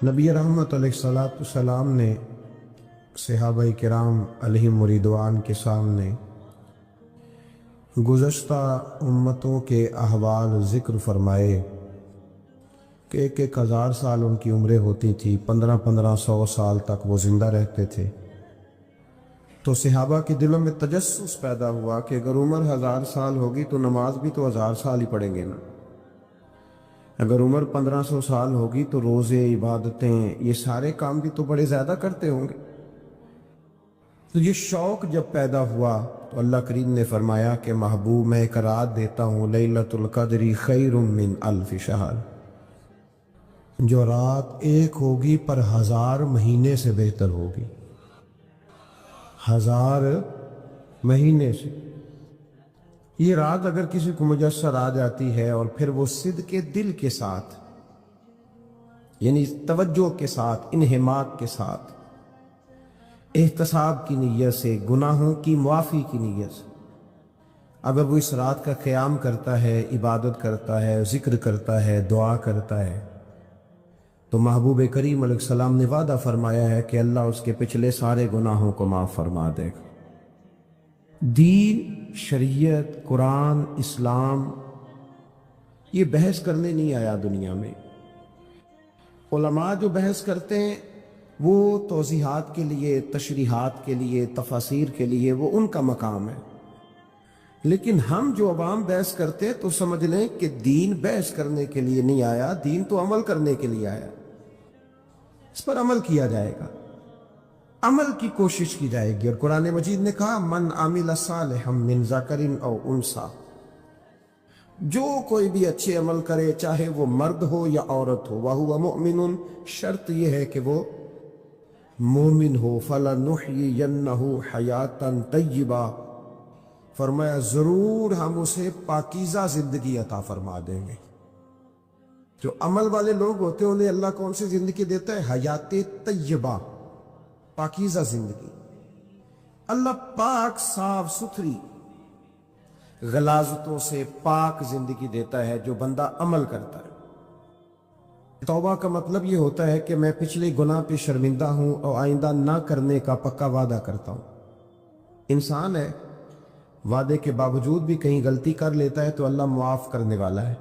نبی رحمت علیہ السلام نے صحابہ کرام علیہم رضوان کے سامنے گزشتہ امتوں کے احوال ذکر فرمائے کہ 1,000 سال ان کی عمریں ہوتی تھی، 1500 سال تک وہ زندہ رہتے تھے۔ تو صحابہ کے دلوں میں تجسس پیدا ہوا کہ اگر عمر 1000 سال ہوگی تو نماز بھی تو 1000 سال ہی پڑھیں گے نا، اگر عمر 1500 سال ہوگی تو روزے، عبادتیں، یہ سارے کام بھی تو بڑے زیادہ کرتے ہوں گے۔ تو یہ شوق جب پیدا ہوا تو اللہ کریم نے فرمایا کہ محبوب میں ایک رات دیتا ہوں، لیلۃ القدر خیر من الف شہر، جو رات ایک ہوگی پر 1000 مہینے سے بہتر ہوگی، 1000 مہینے سے۔ یہ رات اگر کسی کو میسر آ جاتی ہے اور پھر وہ صدق دل کے ساتھ، یعنی توجہ کے ساتھ، انہماک کے ساتھ، احتساب کی نیت سے، گناہوں کی معافی کی نیت سے اگر وہ اس رات کا قیام کرتا ہے، عبادت کرتا ہے، ذکر کرتا ہے، دعا کرتا ہے، تو محبوب کریم علیہ السلام نے وعدہ فرمایا ہے کہ اللہ اس کے پچھلے سارے گناہوں کو معاف فرما دے گا۔ دین، شریعت، قرآن، اسلام یہ بحث کرنے نہیں آیا دنیا میں۔ علماء جو بحث کرتے ہیں وہ توضیحات کے لیے، تشریحات کے لیے، تفاسیر کے لیے، وہ ان کا مقام ہے، لیکن ہم جو عوام بحث کرتے تو سمجھ لیں کہ دین بحث کرنے کے لیے نہیں آیا، دین تو عمل کرنے کے لیے آیا، اس پر عمل کیا جائے گا، عمل کی کوشش کی جائے گی۔ اور قرآن مجید نے کہا من عمل صالحا من ذکر او انثی، جو کوئی بھی اچھے عمل کرے چاہے وہ مرد ہو یا عورت ہو، وَهُوَ مُؤْمِنٌ، شرط یہ ہے کہ وہ مومن ہو، فَلَنُحْيِيَنَّهُ حَيَاةً طَيِّبَةً، فرمایا ضرور ہم اسے پاکیزہ زندگی عطا فرما دیں گے۔ جو عمل والے لوگ ہوتے ہیں انہیں اللہ کون سی زندگی دیتا ہے؟ حیات طیبہ، پاکیزہ زندگی۔ اللہ پاک، صاف ستھری، غلاظتوں سے پاک زندگی دیتا ہے جو بندہ عمل کرتا ہے۔ توبہ کا مطلب یہ ہوتا ہے کہ میں پچھلے گناہ پہ شرمندہ ہوں اور آئندہ نہ کرنے کا پکا وعدہ کرتا ہوں۔ انسان ہے، وعدے کے باوجود بھی کہیں غلطی کر لیتا ہے تو اللہ معاف کرنے والا ہے،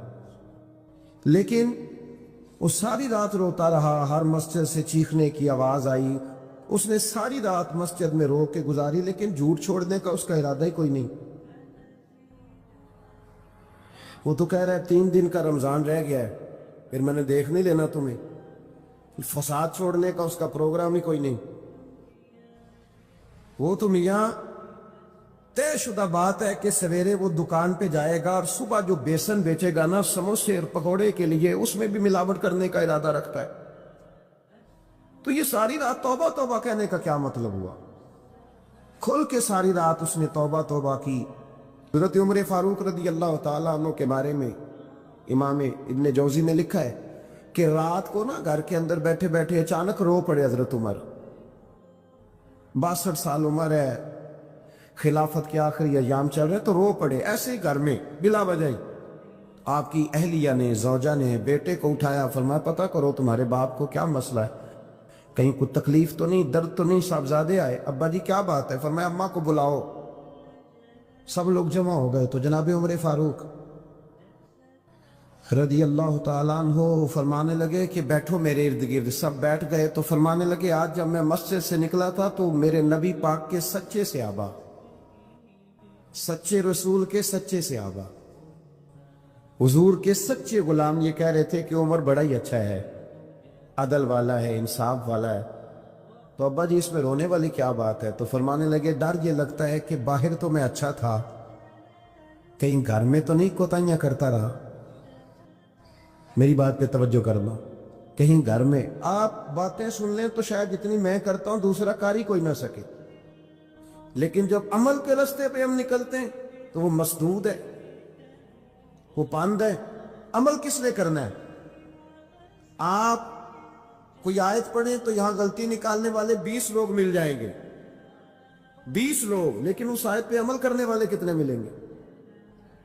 لیکن وہ ساری رات روتا رہا، ہر مسجد سے چیخنے کی آواز آئی، اس نے ساری رات مسجد میں رو کے گزاری، لیکن جھوٹ چھوڑنے کا اس کا ارادہ ہی کوئی نہیں۔ وہ تو کہہ رہا ہے 3 دن کا رمضان رہ گیا ہے، پھر میں نے دیکھ نہیں لینا تمہیں، فساد چھوڑنے کا اس کا پروگرام ہی کوئی نہیں۔ وہ تو میاں طے شدہ بات ہے کہ سویرے وہ دکان پہ جائے گا اور صبح جو بیسن بیچے گا نا سموسے اور پکوڑے کے لیے، اس میں بھی ملاوٹ کرنے کا ارادہ رکھتا ہے۔ تو یہ ساری رات توبہ توبہ کہنے کا کیا مطلب ہوا؟ کھل کے ساری رات اس نے توبہ توبہ کی۔ حضرت عمر فاروق رضی اللہ تعالیٰ عنہ کے بارے میں امام ابن جوزی نے لکھا ہے کہ رات کو نا گھر کے اندر بیٹھے بیٹھے اچانک رو پڑے حضرت عمر، 62 سال عمر ہے، خلافت کے آخری ایام چل رہے تو رو پڑے ایسے ہی گھر میں بلا وجہ ہی۔ آپ کی اہلیہ نے، زوجہ نے بیٹے کو اٹھایا، فرمایا پتہ کرو تمہارے باپ کو کیا مسئلہ ہے، کہیں کوئی تکلیف تو نہیں، درد تو نہیں، صاحبزادے آئے، ابا جی کیا بات ہے؟ فرمایا اماں کو بلاؤ۔ سب لوگ جمع ہو گئے تو جناب عمر فاروق رضی اللہ تعالیٰ عنہ فرمانے لگے کہ بیٹھو میرے ارد گرد۔ سب بیٹھ گئے تو فرمانے لگے آج جب میں مسجد سے نکلا تھا تو میرے نبی پاک کے سچے صحابہ، سچے رسول کے سچے صحابہ، حضور کے سچے غلام یہ کہہ رہے تھے کہ عمر بڑا ہی اچھا ہے، عدل والا ہے، انصاف والا ہے۔ تو ابا جی اس میں رونے والی کیا بات ہے؟ تو فرمانے لگے ڈر یہ لگتا ہے کہ باہر تو میں اچھا تھا، کہیں گھر میں تو نہیں کوتاہیاں کرتا رہا۔ میری بات پہ توجہ کرنا، کہیں گھر میں آپ باتیں سن لیں تو شاید جتنی میں کرتا ہوں دوسرا کار ہی کوئی نہ سکے، لیکن جب عمل کے رستے پہ ہم نکلتے ہیں تو وہ مسدود ہے، وہ پاند ہے۔ عمل کس نے کرنا ہے؟ آپ کوئی آیت پڑھیں تو یہاں غلطی نکالنے والے 20 لوگ مل جائیں گے، 20 لوگ، لیکن اس آیت پہ عمل کرنے والے کتنے ملیں گے؟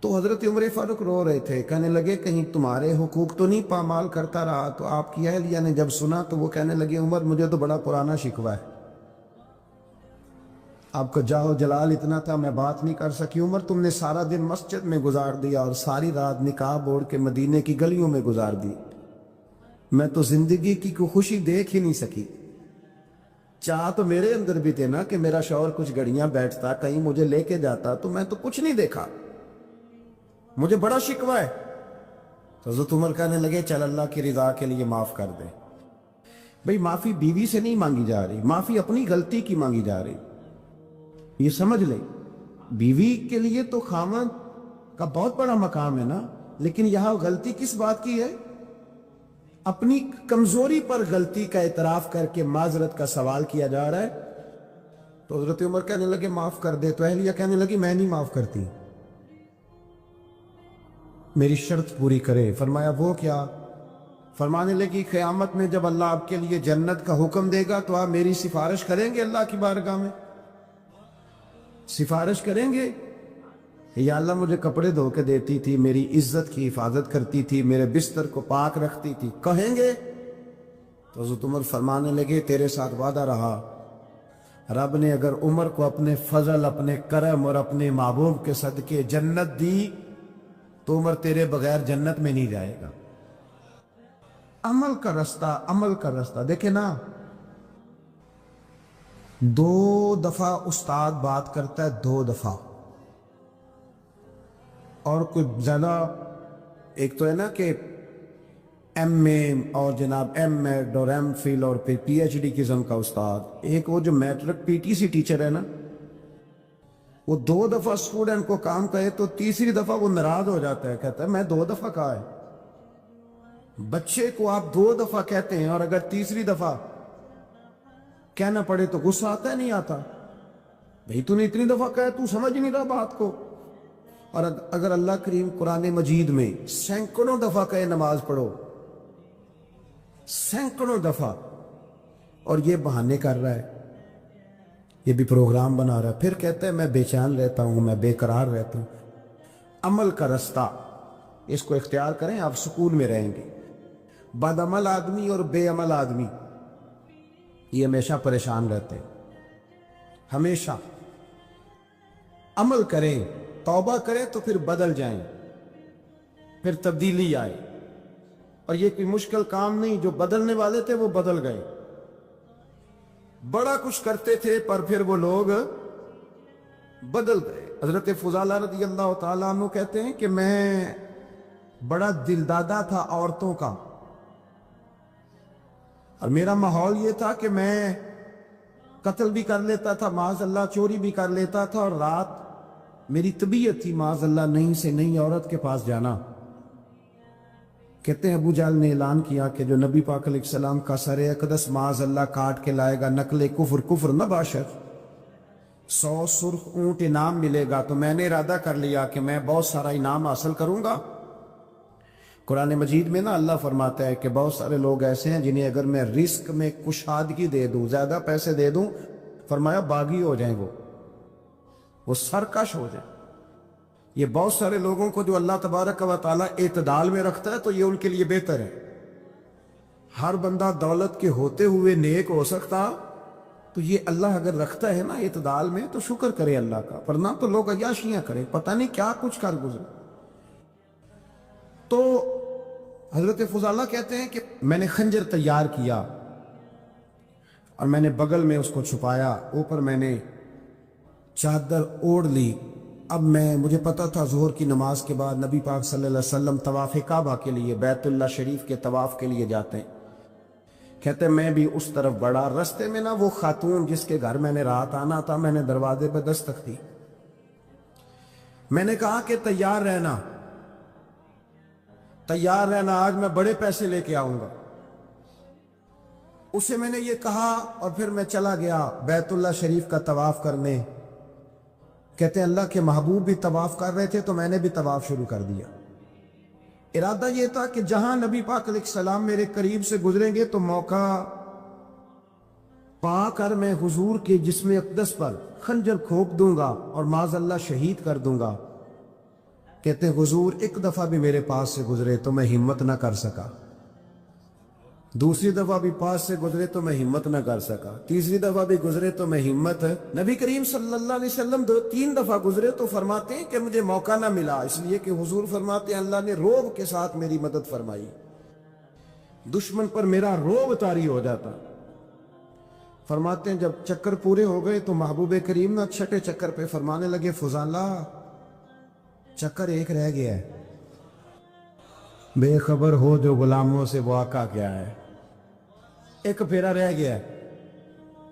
تو حضرت عمر فاروق رو رہے تھے، کہنے لگے کہیں تمہارے حقوق تو نہیں پامال کرتا رہا؟ تو آپ کی اہلیہ نے جب سنا تو وہ کہنے لگے عمر مجھے تو بڑا پرانا شکوہ ہے، آپ کا جاہ جلال اتنا تھا میں بات نہیں کر سکی۔ عمر تم نے سارا دن مسجد میں گزار دیا اور ساری رات نقاب اوڑھ کے مدینے کی گلیوں میں گزار دی، میں تو زندگی کی کوئی خوشی دیکھ ہی نہیں سکی۔ چاہ تو میرے اندر بھی تھے نا کہ میرا شوہر کچھ گھڑیاں بیٹھتا، کہیں مجھے لے کے جاتا، تو میں تو کچھ نہیں دیکھا، مجھے بڑا شکوہ ہے۔ تو حضرت عمر کہنے لگے چل اللہ کی رضا کے لیے معاف کر دے۔ بھئی معافی بیوی سے نہیں مانگی جا رہی، معافی اپنی غلطی کی مانگی جا رہی، یہ سمجھ لیں۔ بیوی کے لیے تو خاوند کا بہت بڑا مقام ہے نا، لیکن یہاں غلطی کس بات کی ہے؟ اپنی کمزوری پر غلطی کا اعتراف کر کے معذرت کا سوال کیا جا رہا ہے۔ تو حضرت عمر کہنے لگے معاف کر دے، تو اہلیہ کہنے لگی میں نہیں معاف کرتی، میری شرط پوری کرے۔ فرمایا وہ کیا؟ فرمانے لگی قیامت میں جب اللہ آپ کے لیے جنت کا حکم دے گا تو آپ میری سفارش کریں گے اللہ کی بارگاہ میں؟ سفارش کریں گے یا اللہ مجھے کپڑے دھو کے دیتی تھی، میری عزت کی حفاظت کرتی تھی، میرے بستر کو پاک رکھتی تھی، کہیں گے؟ تو حضرت عمر فرمانے لگے تیرے ساتھ وعدہ رہا، رب نے اگر عمر کو اپنے فضل، اپنے کرم اور اپنے محبوب کے صدقے جنت دی تو عمر تیرے بغیر جنت میں نہیں جائے گا۔ عمل کا رستہ، عمل کا رستہ دیکھیں نا، 2 دفعہ استاد بات کرتا ہے، 2 دفعہ، اور کوئی زیادہ، ایک تو ہے نا کہ ایم اے اور جناب ایم ایڈ اور ایم فل اور پھر پی ایچ ڈی قسم کا استاد، ایک وہ جو matric P T C teacher ہے نا، وہ 2 دفعہ اسٹوڈنٹ کو کام کہے تو تیسری دفعہ وہ ناراض ہو جاتا ہے، کہتا ہے میں 2 دفعہ کہا ہے۔ بچے کو آپ 2 دفعہ کہتے ہیں اور اگر تیسری دفعہ کہنا پڑے تو غصہ آتا ہے نہیں آتا؟ بھئی تو نے اتنی دفعہ کہا تو سمجھ نہیں رہا بات کو۔ اور اگر اللہ کریم قرآن مجید میں سینکڑوں دفعہ کہے نماز پڑھو، سینکڑوں دفعہ، اور یہ بہانے کر رہا ہے، یہ بھی پروگرام بنا رہا ہے، پھر کہتا ہے میں بے چین رہتا ہوں، میں بے قرار رہتا ہوں۔ عمل کا رستہ اس کو اختیار کریں، آپ سکون میں رہیں گے۔ بد عمل آدمی اور بے عمل آدمی یہ ہمیشہ پریشان رہتے ہیں، ہمیشہ۔ عمل کریں، توبہ کریں تو پھر بدل جائیں، پھر تبدیلی آئے، اور یہ کوئی مشکل کام نہیں، جو بدلنے والے تھے وہ بدل گئے، بڑا کچھ کرتے تھے پر پھر وہ لوگ بدل گئے۔ حضرت فضالہ رضی اللہ تعالیٰ عنہ کہتے ہیں کہ میں بڑا دلدادہ تھا عورتوں کا، اور میرا ماحول یہ تھا کہ میں قتل بھی کر لیتا تھا، معاذ اللہ چوری بھی کر لیتا تھا، اور رات میری طبیعت تھی معاذ اللہ نہیں سے نہیں عورت کے پاس جانا۔ کہتے ہیں ابو جہل نے اعلان کیا کہ جو نبی پاک علیہ السلام کا سر اقدس معاذ اللہ کاٹ کے لائے گا، نقل کفر، کفر نہ باشد، 100 سرخ اونٹ انعام ملے گا۔ تو میں نے ارادہ کر لیا کہ میں بہت سارا انعام حاصل کروں گا۔ قرآن مجید میں نا اللہ فرماتا ہے کہ بہت سارے لوگ ایسے ہیں جنہیں اگر میں رزق میں کشادگی دے دوں، زیادہ پیسے دے دوں، فرمایا باغی ہو جائیں، وہ سرکش ہو جائیں۔ یہ بہت سارے لوگوں کو جو اللہ تبارک و تعالیٰ اعتدال میں رکھتا ہے تو یہ ان کے لیے بہتر ہے۔ ہر بندہ دولت کے ہوتے ہوئے نیک ہو سکتا، تو یہ اللہ اگر رکھتا ہے نا اعتدال میں تو شکر کرے اللہ کا، ورنہ تو لوگ عیاشیاں کریں، پتہ نہیں کیا کچھ کر گزرے۔ تو حضرت فضالہ کہتے ہیں کہ میں نے خنجر تیار کیا اور میں نے بغل میں اس کو چھپایا، اوپر میں نے چادر اوڑھ لی۔ اب مجھے پتا تھا ظہر کی نماز کے بعد نبی پاک صلی اللہ علیہ وسلم طواف کعبہ کے لیے، بیت اللہ شریف کے طواف کے لیے جاتے ہیں۔ کہتے ہیں میں بھی اس طرف بڑھا، رستے میں نا وہ خاتون جس کے گھر میں نے رات آنا تھا، میں نے دروازے پہ دستک دی، میں نے کہا کہ تیار رہنا، تیار رہنا، آج میں بڑے پیسے لے کے آؤں گا۔ اسے میں نے یہ کہا اور پھر میں چلا گیا بیت اللہ شریف کا طواف کرنے۔ کہتے ہیں اللہ کے محبوب بھی طواف کر رہے تھے تو میں نے بھی طواف شروع کر دیا۔ ارادہ یہ تھا کہ جہاں نبی پاک علیہ السلام میرے قریب سے گزریں گے تو موقع پا کر میں حضور کے جسم اقدس پر خنجر کھوپ دوں گا اور معاذ اللہ شہید کر دوں گا۔ کہتے ہیں حضور ایک دفعہ بھی میرے پاس سے گزرے تو میں ہمت نہ کر سکا، دوسری دفعہ بھی پاس سے گزرے تو میں ہمت نہ کر سکا، تیسری دفعہ بھی گزرے تو میں ہمت نبی کریم صلی اللہ علیہ وسلم 2-3 دفعہ گزرے تو فرماتے ہیں کہ مجھے موقع نہ ملا، اس لیے کہ حضور فرماتے ہیں اللہ نے روب کے ساتھ میری مدد فرمائی، دشمن پر میرا روب طاری ہو جاتا۔ فرماتے ہیں جب چکر پورے ہو گئے تو محبوب کریم نہ چھٹے چکر پہ فرمانے لگے فضالہ چکر ایک رہ گیا ہے، بے خبر ہو جو غلاموں سے وہ آقا کیا ہے، ایک پھیرا رہ گیا ہے۔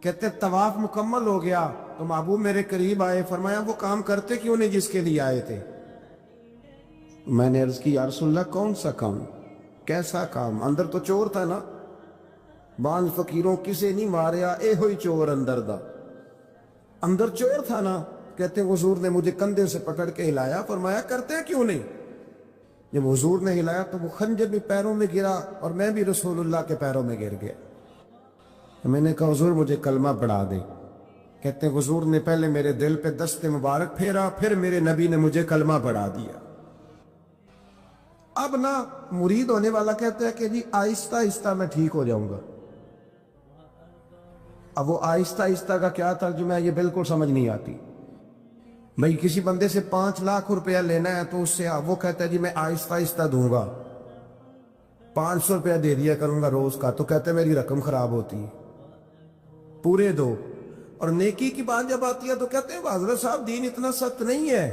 کہتے طواف مکمل ہو گیا تو محبوب میرے قریب آئے، فرمایا وہ کام کرتے کیوں نہیں جس کے لیے آئے تھے؟ میں نے عرض کی یا رسول اللہ کون سا کام، کیسا کام؟ اندر تو چور تھا نا، بان فقیروں کسے نہیں ماریا اے ہوئی چور اندر دا، اندر چور تھا نا۔ کہتے ہیں حضور نے مجھے کندھے سے پکڑ کے ہلایا، فرمایا کرتے کیوں نہیں؟ جب حضور نے ہلایا تو وہ خنجر بھی پیروں میں گرا اور میں بھی رسول اللہ کے پیروں میں گر گیا۔ میں نے کہا حضور مجھے کلمہ پڑھا دے۔ کہتے ہیں حضور نے پہلے میرے دل پہ دست مبارک پھیرا، پھر میرے نبی نے مجھے کلمہ پڑھا دیا۔ اب نہ مرید ہونے والا کہتا ہے کہ جی آہستہ آہستہ میں ٹھیک ہو جاؤں گا۔ اب وہ آہستہ آہستہ کا کیا ترجمہ ہے یہ بالکل سمجھ نہیں آتی۔ بھئی کسی بندے سے 5 لاکھ روپیہ لینا ہے تو اس سے وہ کہتا ہے جی میں آہستہ آہستہ دوں گا، 500 روپیہ دے دیا کروں گا روز کا، تو کہتے ہیں میری رقم خراب ہوتی ہے، پورے دو۔ اور نیکی کی بات جب آتی ہے تو کہتے ہیں حضرت صاحب دین اتنا سخت نہیں ہے،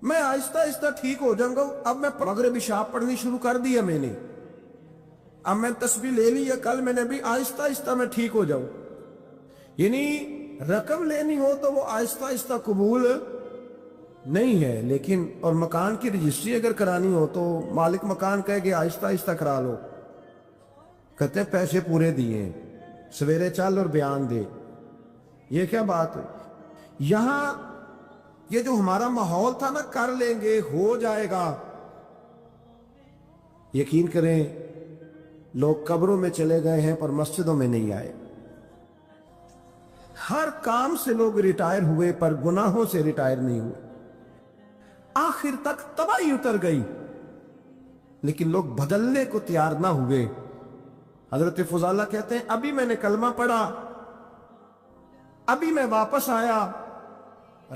میں آہستہ آہستہ ٹھیک ہو جاؤں گا۔ اب میں مغرب عشاء پڑھنی شروع کر دیا میں نے، اب میں تسبیح لے لی ہے، کل میں نے بھی آہستہ آہستہ میں ٹھیک ہو جاؤں۔ یعنی رقم لینی ہو تو وہ آہستہ آہستہ قبول نہیں ہے، لیکن اور مکان کی رجسٹری اگر کرانی ہو تو مالک مکان کہے کہ آہستہ آہستہ کرا لو، کہتے ہیں پیسے پورے دیے، سویرے چل اور بیان دے۔ یہ کیا بات ہے؟ یہاں یہ جو ہمارا ماحول تھا نا کر لیں گے ہو جائے گا، یقین کریں لوگ قبروں میں چلے گئے ہیں پر مسجدوں میں نہیں آئے۔ ہر کام سے لوگ ریٹائر ہوئے پر گناہوں سے ریٹائر نہیں ہوئے، آخر تک تباہی اتر گئی لیکن لوگ بدلنے کو تیار نہ ہوئے۔ حضرت فضالہ کہتے ہیں ابھی میں نے کلمہ پڑھا، ابھی میں واپس آیا،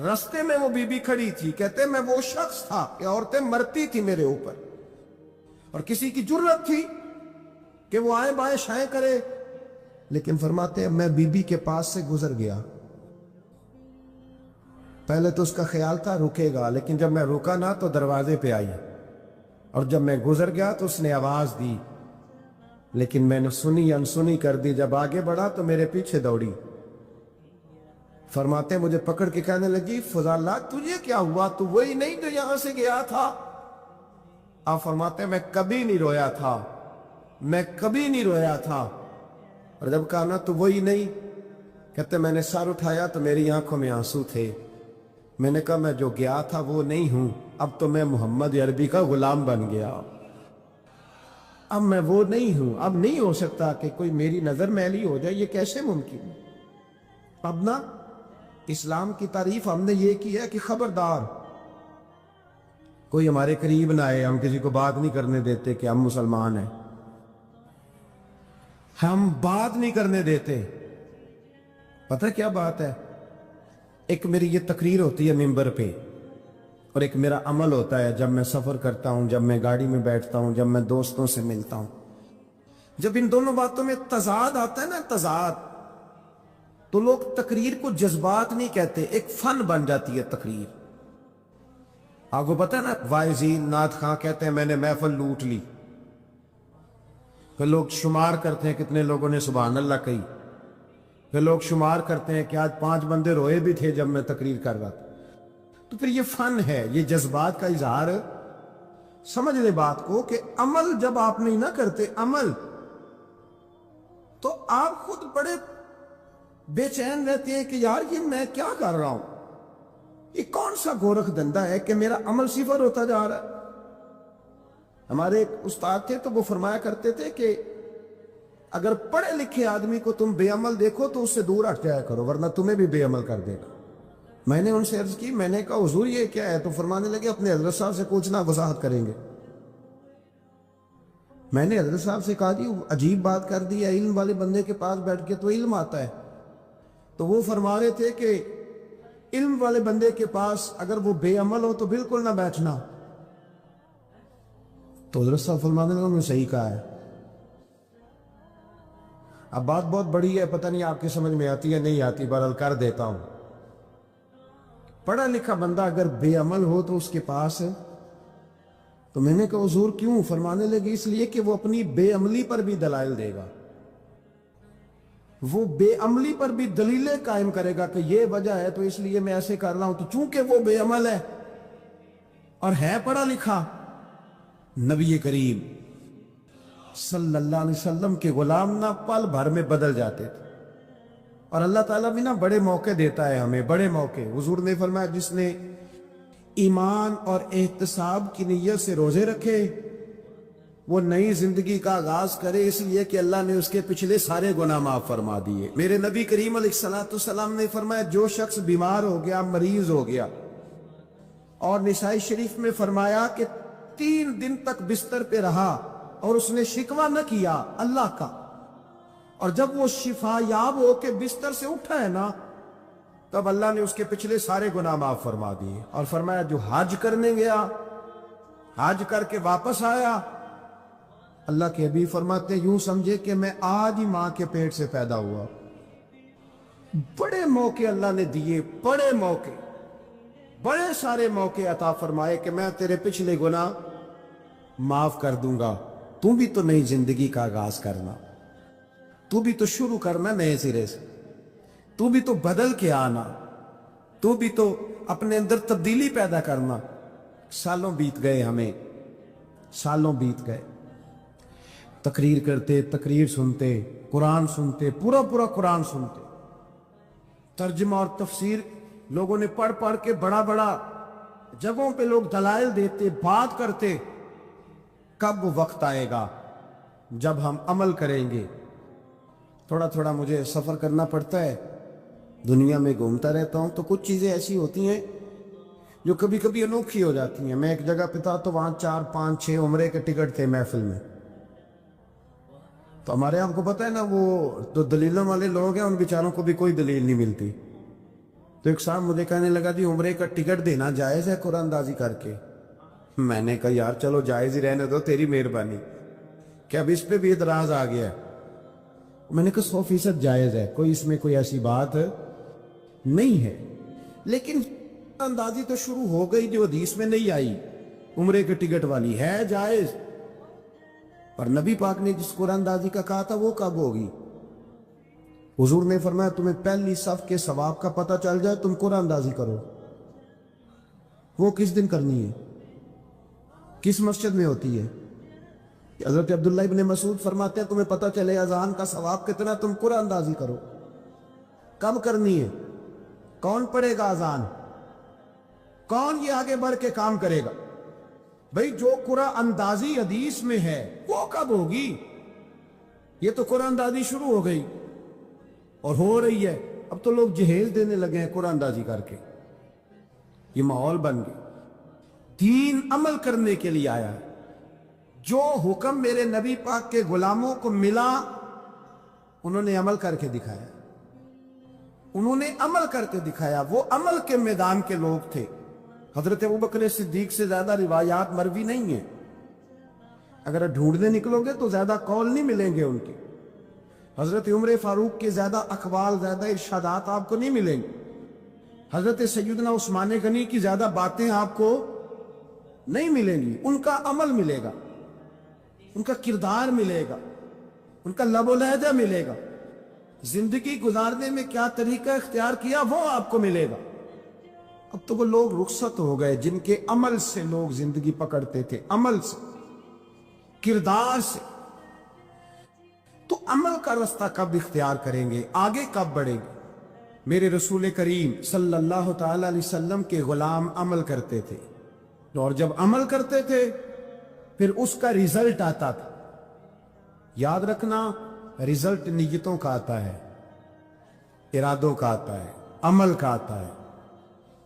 رستے میں وہ بی بی کھڑی تھی، کہتے ہیں میں وہ شخص تھا کہ عورتیں مرتی تھی میرے اوپر اور کسی کی جرت تھی کہ وہ آئیں بائیں شائیں کرے، لیکن فرماتے ہیں میں بی بی کے پاس سے گزر گیا، پہلے تو اس کا خیال تھا رکے گا، لیکن جب میں رکا نہ تو دروازے پہ آئی، اور جب میں گزر گیا تو اس نے آواز دی، لیکن میں نے سنی انسنی کر دی، جب آگے بڑھا تو میرے پیچھے دوڑی۔ فرماتے ہیں مجھے پکڑ کے کہنے لگی فضالہ تجھے کیا ہوا، تو وہی نہیں جو یہاں سے گیا تھا؟ آپ فرماتے ہیں میں کبھی نہیں رویا تھا، میں کبھی نہیں رویا تھا، اور جب کہا نا تو وہی نہیں، کہتے میں نے سر اٹھایا تو میری آنکھوں میں آنسو تھے، میں نے کہا میں جو گیا تھا وہ نہیں ہوں، اب تو میں محمد عربی کا غلام بن گیا، اب میں وہ نہیں ہوں، اب نہیں ہو سکتا کہ کوئی میری نظر میلی ہو جائے، یہ کیسے ممکن ہے؟ اب نا اسلام کی تعریف ہم نے یہ کی ہے کہ خبردار کوئی ہمارے قریب نہ آئے، ہم کسی کو بات نہیں کرنے دیتے کہ ہم مسلمان ہیں، ہم بات نہیں کرنے دیتے۔ پتہ کیا بات ہے؟ ایک میری یہ تقریر ہوتی ہے ممبر پہ، اور ایک میرا عمل ہوتا ہے جب میں سفر کرتا ہوں، جب میں گاڑی میں بیٹھتا ہوں، جب میں دوستوں سے ملتا ہوں۔ جب ان دونوں باتوں میں تضاد آتا ہے نا، تضاد، تو لوگ تقریر کو جذبات نہیں کہتے، ایک فن بن جاتی ہے تقریر۔ آپ کو پتہ ہے نا وائزین نعت خواں کہتے ہیں میں نے محفل لوٹ لی، پھر لوگ شمار کرتے ہیں کتنے لوگوں نے سبحان اللہ کہی، پھر لوگ شمار کرتے ہیں کہ آج 5 بندے روئے بھی تھے جب میں تقریر کر رہا تھا۔ تو پھر یہ فن ہے، یہ جذبات کا اظہار۔ سمجھ لے بات کو کہ عمل جب آپ نہیں نہ کرتے عمل، تو آپ خود بڑے بے چین رہتے ہیں کہ یار یہ میں کیا کر رہا ہوں، یہ کون سا گورکھ دھندا ہے کہ میرا عمل صفر ہوتا جا رہا ہے۔ ہمارے ایک استاد تھے تو وہ فرمایا کرتے تھے کہ اگر پڑھے لکھے آدمی کو تم بے عمل دیکھو تو اس سے دور ہٹ جایا کرو، ورنہ تمہیں بھی بے عمل کر دے گا۔ میں نے ان سے عرض کی، میں نے کہا حضور یہ کیا ہے؟ تو فرمانے لگے اپنے حضرت صاحب سے پوچھنا، وضاحت کریں گے۔ میں نے حضرت صاحب سے کہا جی عجیب بات کر دی ہے، علم والے بندے کے پاس بیٹھ کے تو علم آتا ہے۔ تو وہ فرما رہے تھے کہ علم والے بندے کے پاس اگر وہ بے عمل ہو تو بالکل نہ بیٹھنا۔ تو حضرت صاحب فرمانے لگے انہوں نے صحیح کہا ہے۔ اب بات بہت بڑی ہے، پتہ نہیں آپ کی سمجھ میں آتی ہے نہیں آتی، بہرحال کر دیتا ہوں۔ پڑھا لکھا بندہ اگر بے عمل ہو تو اس کے پاس ہے، تو میں نے کہا حضور کیوں؟ فرمانے لگے اس لیے کہ وہ اپنی بے عملی پر بھی دلائل دے گا، وہ بے عملی پر بھی دلیلیں قائم کرے گا کہ یہ وجہ ہے تو اس لیے میں ایسے کر رہا ہوں۔ تو چونکہ وہ بے عمل ہے اور ہے پڑھا لکھا، نبی کریم صلی اللہ علیہ وسلم کے غلام نہ پل بھر میں بدل جاتے تھے۔ اور اللہ تعالیٰ بھی نا بڑے موقع دیتا ہے ہمیں، بڑے موقع۔ حضور نے فرمایا جس نے ایمان اور احتساب کی نیت سے روزے رکھے وہ نئی زندگی کا آغاز کرے، اس لیے کہ اللہ نے اس کے پچھلے سارے گناہ معاف فرما دیے۔ میرے نبی کریم علیہ السلام نے فرمایا جو شخص بیمار ہو گیا، مریض ہو گیا، اور نسائی شریف میں فرمایا کہ 3 دن تک بستر پہ رہا اور اس نے شکوہ نہ کیا اللہ کا، اور جب وہ شفا یاب ہو کے بستر سے اٹھا ہے نا، تب اللہ نے اس کے پچھلے سارے گناہ معاف فرما دیے۔ اور فرمایا جو حج کرنے گیا، حج کر کے واپس آیا، اللہ کے حبیب فرماتے ہیں یوں سمجھے کہ میں آج ہی ماں کے پیٹ سے پیدا ہوا۔ بڑے موقع اللہ نے دیے، بڑے موقع، بڑے سارے موقع عطا فرمائے کہ میں تیرے پچھلے گناہ معاف کر دوں گا، تو بھی تو نئی زندگی کا آغاز کرنا، تو بھی تو شروع کرنا نئے سرے سے، تو بھی تو بدل کے آنا، تو بھی تو اپنے اندر تبدیلی پیدا کرنا۔ سالوں بیت گئے، ہمیں سالوں بیت گئے، تقریر کرتے، تقریر سنتے، قرآن سنتے، پورا پورا قرآن سنتے، ترجمہ اور تفسیر لوگوں نے پڑھ پڑھ کے بڑا بڑا جگہوں پہ لوگ دلائل دیتے، بات کرتے۔ کب وہ وقت آئے گا جب ہم عمل کریں گے؟ تھوڑا تھوڑا مجھے سفر کرنا پڑتا ہے، دنیا میں گھومتا رہتا ہوں، تو کچھ چیزیں ایسی ہوتی ہیں جو کبھی کبھی انوکھی ہو جاتی ہیں۔ میں ایک جگہ پہ تھا تو وہاں 4 5 6 عمرے کے ٹکٹ تھے محفل میں، تو ہمارے آپ کو پتہ ہے نا وہ تو دلیلوں والے لوگ ہیں، ان بیچاروں کو بھی کوئی دلیل نہیں ملتی۔ تو ایک صاحب مجھے کہنے لگا جی عمرے کا ٹکٹ دینا جائز ہے قرآن اندازی کر کے؟ میں نے کہا یار چلو جائز ہی رہنے دو، تیری مہربانی، کہ اب اس پہ بھی اعتراض آ گیا ہے۔ میں نے کہا 100% جائز ہے، کوئی اس میں کوئی ایسی بات نہیں ہے، لیکن اندازی تو شروع ہو گئی جو حدیث میں نہیں آئی، عمرے کے ٹکٹ والی ہے جائز۔ اور نبی پاک نے جس قرآن اندازی کا کہا تھا وہ کب ہوگی؟ حضور نے فرمایا تمہیں پہلی صف کے ثواب کا پتہ چل جائے تم قرآن اندازی کرو۔ وہ کس دن کرنی ہے؟ کس مسجد میں ہوتی ہے؟ حضرت عبداللہ ابن مسعود فرماتے ہیں تمہیں پتہ چلے اذان کا ثواب کتنا، تم قرآن اندازی کرو۔ کب کرنی ہے؟ کون پڑھے گا اذان؟ کون یہ آگے بڑھ کے کام کرے گا؟ بھئی جو قرآن اندازی حدیث میں ہے وہ کب ہوگی؟ یہ تو قرآن اندازی شروع ہو گئی اور ہو رہی ہے، اب تو لوگ جہیز دینے لگے ہیں قرآن اندازی کر کے، یہ ماحول بن گیا۔ دین عمل کرنے کے لیے آیا ہے، جو حکم میرے نبی پاک کے غلاموں کو ملا انہوں نے عمل کر کے دکھایا، انہوں نے عمل کر کے دکھایا، وہ عمل کے میدان کے لوگ تھے۔ حضرت ابوبکر صدیق سے زیادہ روایات مروی نہیں ہیں، اگر ڈھونڈنے نکلو گے تو زیادہ قول نہیں ملیں گے ان کے۔ حضرت عمر فاروق کے زیادہ اقوال، زیادہ ارشادات آپ کو نہیں ملیں گے۔ حضرت سیدنا عثمان غنی کی زیادہ باتیں آپ کو نہیں ملیں گی، ان کا عمل ملے گا، ان کا کردار ملے گا، ان کا لب و لہجہ ملے گا، زندگی گزارنے میں کیا طریقہ اختیار کیا وہ آپ کو ملے گا۔ اب تو وہ لوگ رخصت ہو گئے جن کے عمل سے لوگ زندگی پکڑتے تھے، عمل سے، کردار سے۔ تو عمل کا راستہ کب اختیار کریں گے؟ آگے کب بڑھیں گے؟ میرے رسول کریم صلی اللہ تعالی علیہ وسلم کے غلام عمل کرتے تھے، اور جب عمل کرتے تھے پھر اس کا ریزلٹ آتا تھا۔ یاد رکھنا، ریزلٹ نیتوں کا آتا ہے، ارادوں کا آتا ہے، عمل کا آتا ہے۔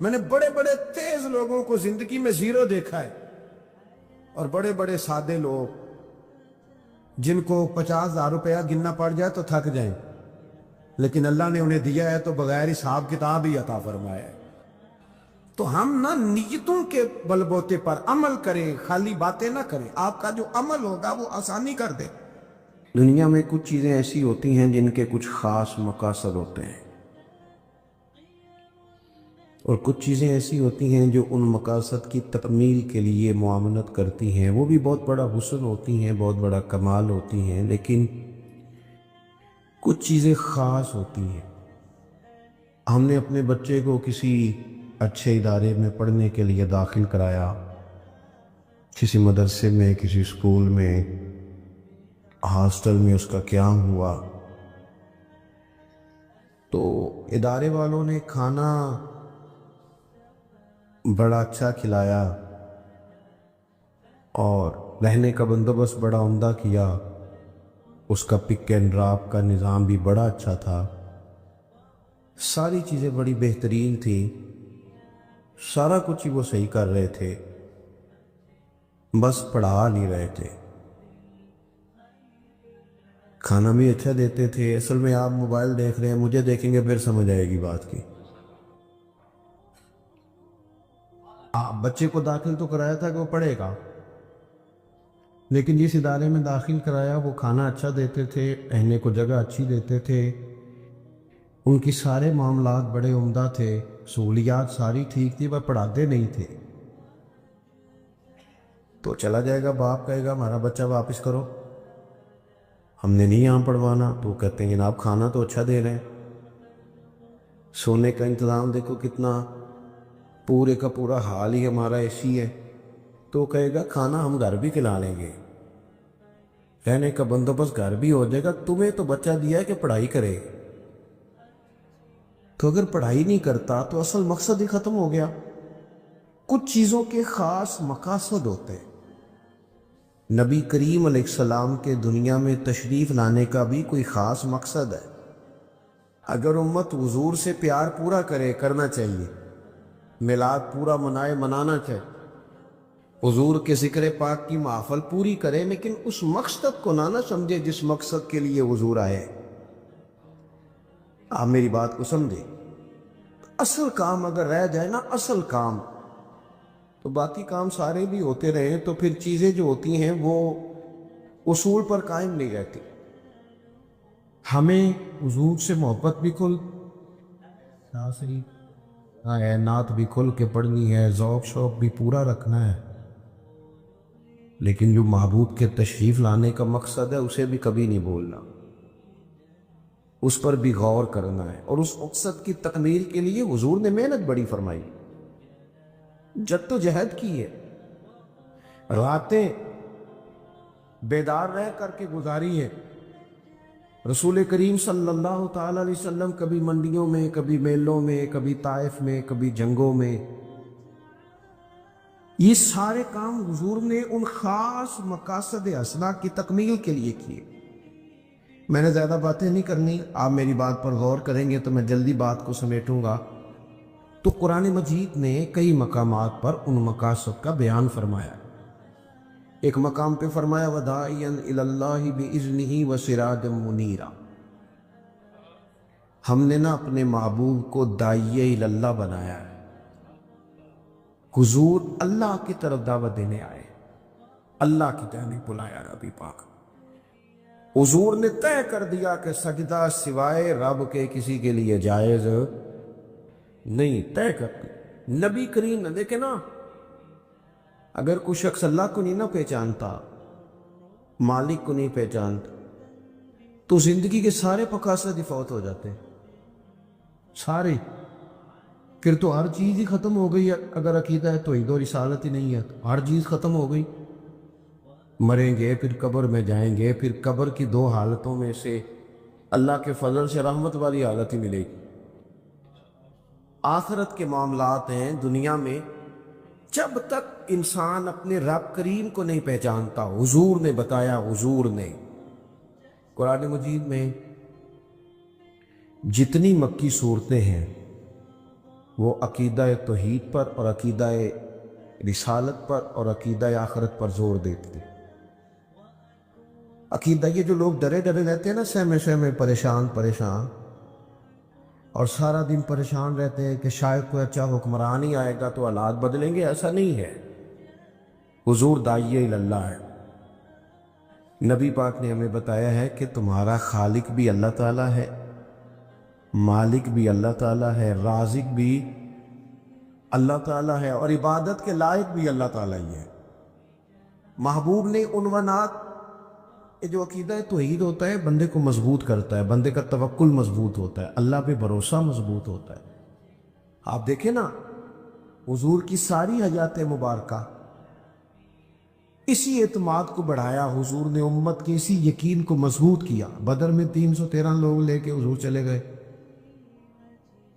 میں نے بڑے بڑے تیز لوگوں کو زندگی میں زیرو دیکھا ہے، اور بڑے بڑے سادے لوگ جن کو 50,000 روپیہ گننا پڑ جائے تو تھک جائیں، لیکن اللہ نے انہیں دیا ہے تو بغیر حساب کتاب ہی عطا فرمایا ہے۔ تو ہم نہ نیتوں کے بل بوتے پر عمل کریں، خالی باتیں نہ کریں، آپ کا جو عمل ہوگا وہ آسانی کر دے۔ دنیا میں کچھ چیزیں ایسی ہوتی ہیں جن کے کچھ خاص مقاصد ہوتے ہیں، اور کچھ چیزیں ایسی ہوتی ہیں جو ان مقاصد کی تکمیل کے لیے معاونت کرتی ہیں، وہ بھی بہت بڑا حسن ہوتی ہیں، بہت بڑا کمال ہوتی ہیں، لیکن کچھ چیزیں خاص ہوتی ہیں۔ ہم نے اپنے بچے کو کسی اچھے ادارے میں پڑھنے کے لیے داخل کرایا، کسی مدرسے میں، کسی اسکول میں، ہاسٹل میں اس کا قیام ہوا، تو ادارے والوں نے کھانا بڑا اچھا کھلایا اور رہنے کا بندوبست بڑا عمدہ کیا، اس کا پک اینڈ ڈراپ کا نظام بھی بڑا اچھا تھا، ساری چیزیں بڑی بہترین تھی، سارا کچھ ہی وہ صحیح کر رہے تھے، بس پڑھا نہیں رہے تھے۔ کھانا بھی اچھا دیتے تھے۔ اصل میں آپ موبائل دیکھ رہے ہیں، مجھے دیکھیں گے پھر سمجھ آئے گی بات کی۔ آپ بچے کو داخل تو کرایا تھا کہ وہ پڑھے گا، لیکن جس ادارے میں داخل کرایا وہ کھانا اچھا دیتے تھے، رہنے کو جگہ اچھی دیتے تھے، ان کی سارے معاملات بڑے عمدہ تھے، سہولیات ساری ٹھیک تھی، وہ پڑھاتے نہیں تھے۔ تو چلا جائے گا، باپ کہے گا ہمارا بچہ واپس کرو، ہم نے نہیں یہاں پڑھوانا، تو کہتے ہیں جناب کھانا تو اچھا دے رہے ہیں، سونے کا انتظام دیکھو کتنا، پورے کا پورا حال ہی ہمارا ایسی ہے، تو کہے گا کھانا ہم گھر بھی کھلا لیں گے، رہنے کا بندوبست گھر بھی ہو جائے گا، تمہیں تو بچہ دیا ہے کہ پڑھائی کرے۔ تو اگر پڑھائی نہیں کرتا تو اصل مقصد ہی ختم ہو گیا۔ کچھ چیزوں کے خاص مقاصد ہوتے ہیں۔ نبی کریم علیہ السلام کے دنیا میں تشریف لانے کا بھی کوئی خاص مقصد ہے۔ اگر امت حضور سے پیار پورا کرنا چاہیے، میلاد پورا منانا چاہیے، حضور کے ذکر پاک کی محفل پوری کرے، لیکن اس مقصد کو نہ سمجھے جس مقصد کے لیے حضور آئے۔ آپ میری بات کو سمجھے، اصل کام اگر رہ جائے نا، اصل کام، تو باقی کام سارے بھی ہوتے رہے تو پھر چیزیں جو ہوتی ہیں وہ اصول پر قائم نہیں رہتی۔ ہمیں حضور سے محبت بھی نعت بھی کھل کے پڑھنی ہے، ذوق شوق بھی پورا رکھنا ہے، لیکن جو محبوب کے تشریف لانے کا مقصد ہے اسے بھی کبھی نہیں بولنا، اس پر بھی غور کرنا ہے، اور اس مقصد کی تکمیل کے لیے حضور نے محنت بڑی فرمائی، جد و جہد کی ہے، راتیں بیدار رہ کر کے گزاری ہے۔ رسول کریم صلی اللہ تعالی علیہ وسلم کبھی منڈیوں میں، کبھی میلوں میں، کبھی طائف میں، کبھی جنگوں میں، یہ سارے کام حضور نے ان خاص مقاصد حسنہ کی تکمیل کے لیے کیے۔ میں نے زیادہ باتیں نہیں کرنی، آپ میری بات پر غور کریں گے تو میں جلدی بات کو سمیٹوں گا۔ تو قرآن مجید نے کئی مقامات پر ان مقاصد کا بیان فرمایا۔ ایک مقام پہ فرمایا وَدَاعِيًا إِلَى اللَّهِ بِإِذْنِهِ وَسِرَاجًا مُنِيرًا، ہم نے نا اپنے محبوب کو داعیہ اللہ بنایا ہے، حضور اللہ کی طرف دعوت دینے آئے، اللہ کی جانب بلایا نبی پاک۔ حضور نے طے کر دیا کہ سجدہ سوائے رب کے کسی کے لیے جائز نہیں، طے کر دی نبی کریم نے۔ دیکھیں نا، اگر کوئی شخص اللہ کو نہیں نہ پہچانتا، مالک کو نہیں پہچانتا، تو زندگی کے سارے مقاصد ہی فوت ہو جاتے ہیں، سارے، پھر تو ہر چیز ہی ختم ہو گئی ہے۔ اگر عقیدہ ہے توحید و رسالت ہی نہیں ہے تو ہر چیز ختم ہو گئی۔ مریں گے، پھر قبر میں جائیں گے، پھر قبر کی دو حالتوں میں سے اللہ کے فضل سے رحمت والی حالت ہی ملے گی۔ آخرت کے معاملات ہیں دنیا میں، جب تک انسان اپنے رب کریم کو نہیں پہچانتا، حضور نے بتایا، حضور نے قرآن مجید میں جتنی مکی صورتیں ہیں وہ عقیدہ توحید پر اور عقیدہ رسالت پر اور عقیدہ آخرت پر زور دیتے تھے۔ عقیدہ یہ جو لوگ ڈرے ڈرے رہتے ہیں نا، سہمے سہمے پریشان اور سارا دن پریشان رہتے ہیں کہ شاید کوئی اچھا حکمران ہی آئے گا تو حالات بدلیں گے، ایسا نہیں ہے۔ حضور داعیہ اللہ ہے۔ نبی پاک نے ہمیں بتایا ہے کہ تمہارا خالق بھی اللہ تعالیٰ ہے، مالک بھی اللہ تعالیٰ ہے، رازق بھی اللہ تعالیٰ ہے، اور عبادت کے لائق بھی اللہ تعالیٰ ہی ہے۔ محبوب نے عنوانات، یہ جو عقیدہ توحید ہوتا ہے بندے کو مضبوط کرتا ہے، بندے کا توکل مضبوط ہوتا ہے، اللہ پہ بھروسہ مضبوط ہوتا ہے۔ آپ دیکھیں نا، حضور کی ساری حیات مبارکہ اسی اعتماد کو بڑھایا، حضور نے امت کے اسی یقین کو مضبوط کیا۔ بدر میں 313 لوگ لے کے حضور چلے گئے،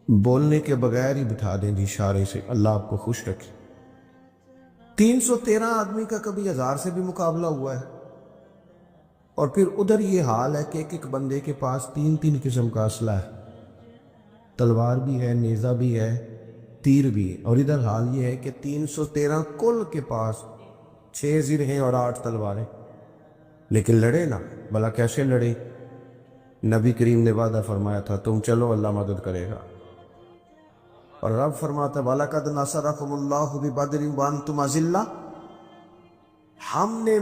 بولنے کے بغیر ہی بٹھا دیں جی اشارے سے، اللہ آپ کو خوش رکھے۔ 313 آدمی کا کبھی 1000 سے بھی مقابلہ ہوا ہے، اور پھر ادھر یہ حال ہے کہ ایک بندے کے پاس 3 قسم کا اسلحہ ہے، تلوار بھی ہے، نیزہ بھی ہے، تیر بھی ہے، اور ادھر حال یہ ہے کہ 313 کل کے پاس 6 زر ہیں اور 8 تلواریں، لیکن لڑے نا، بھلا کیسے لڑے؟ نبی کریم نے وعدہ فرمایا تھا تم چلو اللہ مدد کرے گا، اور رب فرماتا وَلَقَدْ نَصَرَكُمُ اللَّهُ بِبَدْرٍ وَأَنْتُمْ أَذِلَّةٌ، ہم نے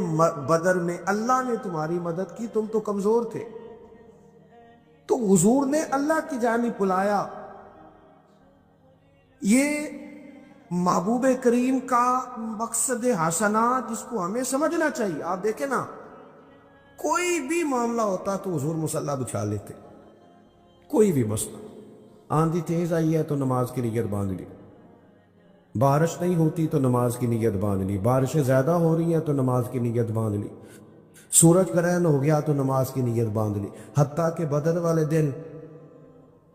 بدر میں اللہ نے تمہاری مدد کی، تم تو کمزور تھے۔ تو حضور نے اللہ کی جانب بلایا۔ یہ محبوب کریم کا مقصد حسنہ جس کو ہمیں سمجھنا چاہیے۔ آپ دیکھیں نا، کوئی بھی معاملہ ہوتا تو حضور مصلی بچھا لیتے، کوئی بھی مسئلہ۔ آندھی تیز آئی ہے تو نماز کی نیت باندھ لی، بارش نہیں ہوتی تو نماز کی نیت باندھ لی، بارشیں زیادہ ہو رہی ہیں تو نماز کی نیت باندھ لی، سورج گرہن ہو گیا تو نماز کی نیت باندھ لی۔ حتیٰ کہ بدر والے دن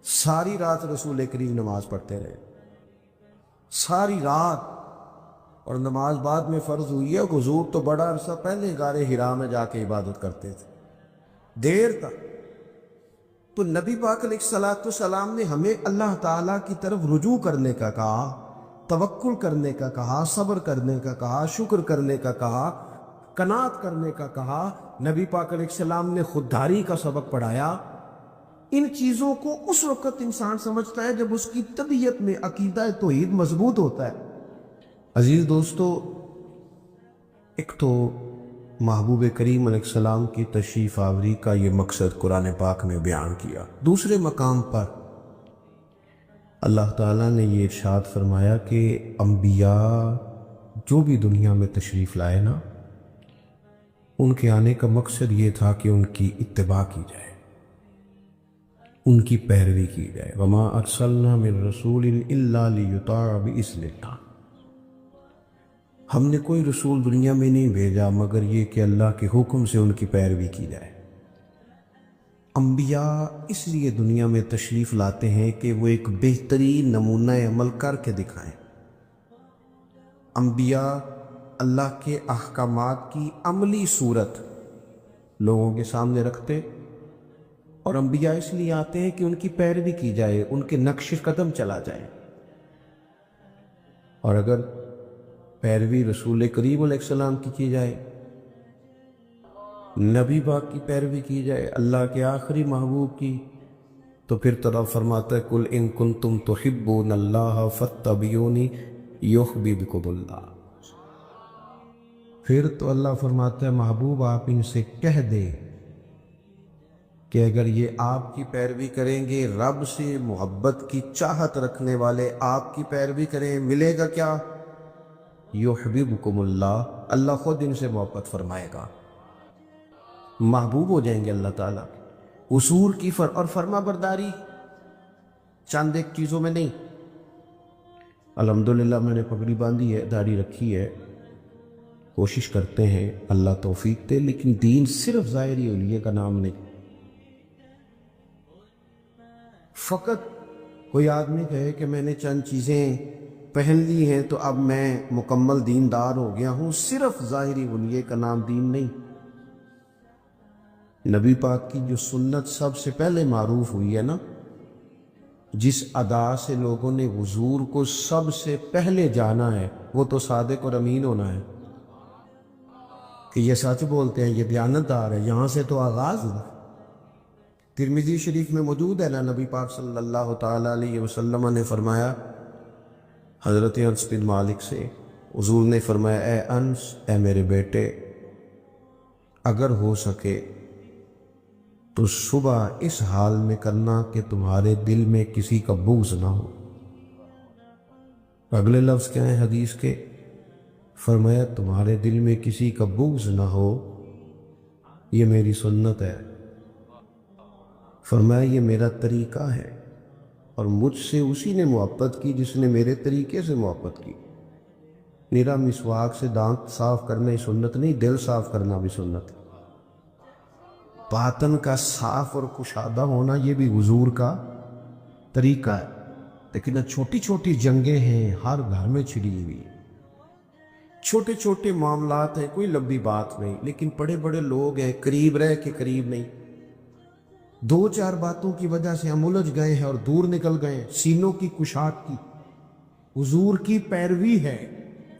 ساری رات رسول کریم نماز پڑھتے رہے، ساری رات، اور نماز بعد میں فرض ہوئی ہے۔ حضور تو بڑا عرصہ پہلے غار حرا میں جا کے عبادت کرتے تھے، دیر تک۔ تو نبی پاک علیہ الصلوۃ والسلام نے ہمیں اللہ تعالیٰ کی طرف رجوع کرنے کا کہا، توکل کرنے کا کہا، صبر کرنے کا کہا، شکر کرنے کا کہا، قناعت کرنے کا کہا۔ نبی پاک علیہ السلام نے خودداری کا سبق پڑھایا۔ ان چیزوں کو اس وقت انسان سمجھتا ہے جب اس کی طبیعت میں عقیدہ توحید مضبوط ہوتا ہے۔ عزیز دوستو، ایک تو محبوب کریم علیہ السلام کی تشریف آوری کا یہ مقصد قرآن پاک میں بیان کیا۔ دوسرے مقام پر اللہ تعالیٰ نے یہ ارشاد فرمایا کہ انبیاء جو بھی دنیا میں تشریف لائے نا، ان کے آنے کا مقصد یہ تھا کہ ان کی اتباع کی جائے، ان کی پیروی کی جائے۔ وَمَا أَرْسَلْنَا مِن رَّسُولٍ إِلَّا لِيُطَاعَ بِإِذْنِ اللَّهِ، ہم نے کوئی رسول دنیا میں نہیں بھیجا مگر یہ کہ اللہ کے حکم سے ان کی پیروی کی جائے۔ انبیاء اس لیے دنیا میں تشریف لاتے ہیں کہ وہ ایک بہترین نمونہ عمل کر کے دکھائیں۔ انبیاء اللہ کے احکامات کی عملی صورت لوگوں کے سامنے رکھتے، اور انبیاء اس لیے آتے ہیں کہ ان کی پیروی کی جائے، ان کے نقش قدم چلا جائے۔ اور اگر پیروی رسول کریم علیہ السلام کی جائے، نبی پاک کی پیروی کی جائے، اللہ کے آخری محبوب کی، تو پھر تو رب فرماتا ہے قُلْ إِن كُنتُمْ تُحِبُّونَ اللَّهَ فَاتَّبِعُونِي يُحْبِبْكُمُ اللَّهُ۔ پھر تو اللہ فرماتا ہے محبوب آپ ان سے کہہ دیں کہ اگر یہ آپ کی پیروی کریں گے، رب سے محبت کی چاہت رکھنے والے آپ کی پیروی کریں، ملے گا کیا؟ یحببکم اللہ، اللہ خود ان سے محبت فرمائے گا، محبوب ہو جائیں گے اللہ تعالیٰ۔ اصول کی اور فرما برداری چند ایک چیزوں میں نہیں۔ الحمدللہ میں نے پگڑی باندھی ہے، داڑھی رکھی ہے، کوشش کرتے ہیں، اللہ توفیق دے، لیکن دین صرف ظاہری اولیے کا نام نہیں۔ فقط کوئی آدمی کہے کہ میں نے چند چیزیں پہن لی ہیں تو اب میں مکمل دیندار ہو گیا ہوں، صرف ظاہری اولیے کا نام دین نہیں۔ نبی پاک کی جو سنت سب سے پہلے معروف ہوئی ہے نا، جس ادا سے لوگوں نے حضور کو سب سے پہلے جانا ہے وہ تو صادق اور امین ہونا ہے کہ یہ سچ بولتے ہیں، یہ دیانتدار ہے، یہاں سے تو آغاز ہوا۔ ترمذی شریف میں موجود ہے نا، نبی پاک صلی اللہ تعالیٰ علیہ وسلم نے فرمایا حضرت انس بن مالک سے، حضور نے فرمایا اے انس، اے میرے بیٹے، اگر ہو سکے تو صبح اس حال میں کرنا کہ تمہارے دل میں کسی کا بغض نہ ہو۔ اگلے لفظ کیا ہیں حدیث کے؟ فرمایا تمہارے دل میں کسی کا بغض نہ ہو، یہ میری سنت ہے۔ فرمایا یہ میرا طریقہ ہے، اور مجھ سے اسی نے محبت کی جس نے میرے طریقے سے محبت کی۔ میرا مسواک سے دانت صاف کرنا ہی سنت نہیں، دل صاف کرنا بھی سنت ہے۔ باطن کا صاف اور کشادہ ہونا یہ بھی حضور کا طریقہ ہے۔ لیکن چھوٹی چھوٹی جنگیں ہیں ہر گھر میں چھڑی ہوئی، چھوٹے چھوٹے معاملات ہیں، کوئی لمبی بات نہیں، لیکن بڑے بڑے لوگ ہیں قریب رہ کے قریب نہیں۔ دو چار باتوں کی وجہ سے ہم الجھ گئے ہیں اور دور نکل گئے ہیں۔ سینوں کی کشاد کی حضور کی پیروی ہے،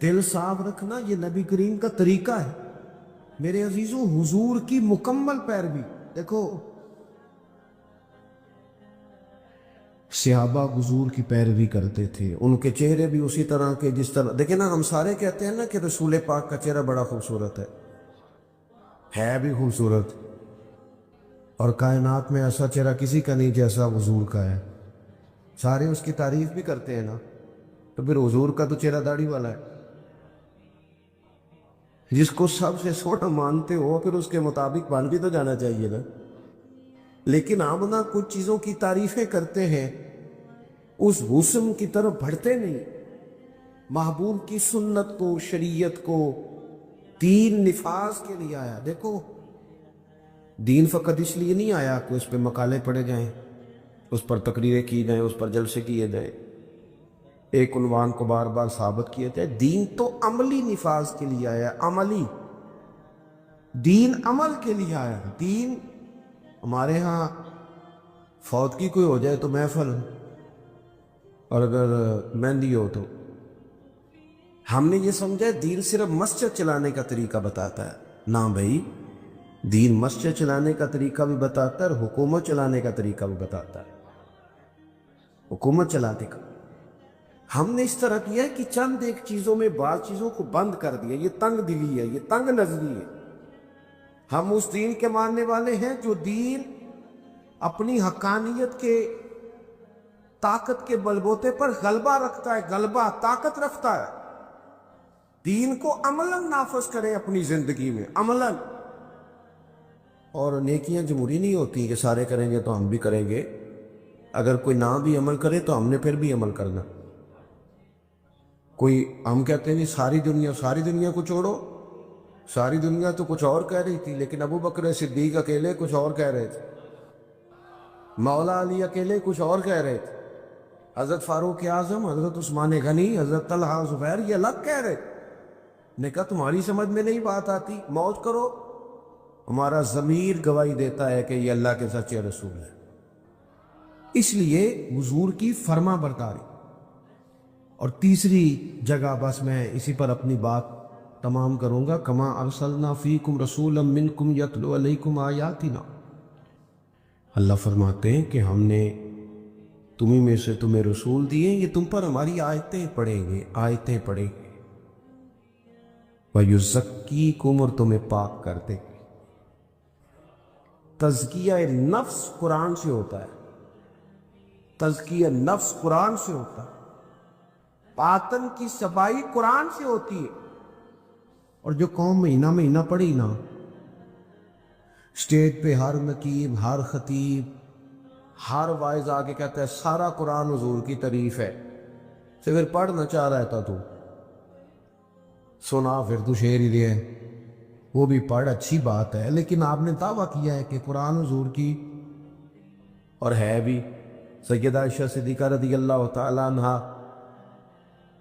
دل صاف رکھنا یہ نبی کریم کا طریقہ ہے۔ میرے عزیزوں، حضور کی مکمل پیروی دیکھو، صحابہ حضور کی پیروی کرتے تھے، ان کے چہرے بھی اسی طرح کے جس طرح، دیکھیں نا، ہم سارے کہتے ہیں نا کہ رسول پاک کا چہرہ بڑا خوبصورت ہے بھی خوبصورت، اور کائنات میں ایسا چہرہ کسی کا نہیں جیسا حضور کا ہے۔ سارے اس کی تعریف بھی کرتے ہیں نا، تو پھر حضور کا تو چہرہ داڑھی والا ہے، جس کو سب سے سونا مانتے ہو پھر اس کے مطابق بن بھی تو جانا چاہیے نا۔ لیکن ہم نا کچھ چیزوں کی تعریفیں کرتے ہیں، اس حسن کی طرف بڑھتے نہیں۔ محبوب کی سنت کو، شریعت کو، دین نفاذ کے لیے آیا۔ دیکھو، دین فقط اس لیے نہیں آیا کہ اس پہ مقالے پڑھے جائیں، اس پر تقریریں کی جائیں، اس پر جلسے کیے جائیں، ایک عنوان کو بار بار ثابت کیا جائے۔ دین تو عملی نفاذ کے لیے آیا، عملی دین عمل کے لیے آیا۔ دین ہمارے ہاں فوت کی کوئی ہو جائے تو محفل، اور اگر مہندی ہو تو ہم نے یہ سمجھا دین صرف مسجد چلانے کا طریقہ بتاتا ہے۔ نہ بھائی، دین مسجد چلانے کا طریقہ بھی بتاتا ہے اور حکومت چلانے کا طریقہ بھی بتاتا ہے۔ حکومت چلانے کا ہم نے اس طرح کیا ہے کہ چند ایک چیزوں میں بعض چیزوں کو بند کر دیا۔ یہ تنگ دلی ہے، یہ تنگ نظری ہے۔ ہم اس دین کے ماننے والے ہیں جو دین اپنی حقانیت کے طاقت کے بلبوتے پر غلبہ رکھتا ہے، غلبہ طاقت رکھتا ہے۔ دین کو عملاً نافذ کریں اپنی زندگی میں، عملاً۔ اور نیکیاں جمہوری نہیں ہوتی کہ سارے کریں گے تو ہم بھی کریں گے، اگر کوئی نہ بھی عمل کرے تو ہم نے پھر بھی عمل کرنا۔ کوئی ہم کہتے ہیں ساری دنیا کو چھوڑو، ساری دنیا تو کچھ اور کہہ رہی تھی، لیکن ابو بکر صدیق اکیلے کچھ اور کہہ رہے تھے، مولا علی اکیلے کچھ اور کہہ رہے تھے، حضرت فاروق اعظم، حضرت عثمان غنی، حضرت طلحہ زبیر یہ الگ کہہ رہے تھے۔ نے کہا تمہاری سمجھ میں نہیں بات آتی، موت کرو۔ ہمارا ضمیر گواہی دیتا ہے کہ یہ اللہ کے سچے رسول ہے۔ اس لیے حضور کی فرما برداری۔ اور تیسری جگہ بس میں اسی پر اپنی بات تمام کروں گا، کما ارسلنا فیکم رسولا منکم یتلو علیکم آیاتنا۔ اللہ فرماتے ہیں کہ ہم نے تمہیں میں سے تمہیں رسول دیے، یہ تم پر ہماری آیتیں پڑھیں گے، آیتیں پڑھیں گے، وَيُزَكِّيكُمْ، اور تمہیں پاک کر دیں گے۔ تزکیہ نفس قرآن سے ہوتا ہے، تزکیہ نفس قرآن سے ہوتا ہے، باطن کی صفائی قرآن سے ہوتی ہے۔ اور جو قوم مہینہ مہینہ پڑھی نا، اسٹیج پہ ہر نقیب، ہر خطیب، ہر واعظ آگے کہتا ہے سارا قرآن حضور کی تعریف ہے، سے پھر پڑھ نہ چاہ رہا تھا تو سنا، پھر تو شعر ہی لیا ہے، وہ بھی پڑھ، اچھی بات ہے، لیکن آپ نے دعویٰ کیا ہے کہ قرآن حضور کی، اور ہے بھی۔ سیدہ عائشہ صدیقہ رضی اللہ تعالیٰ عنہا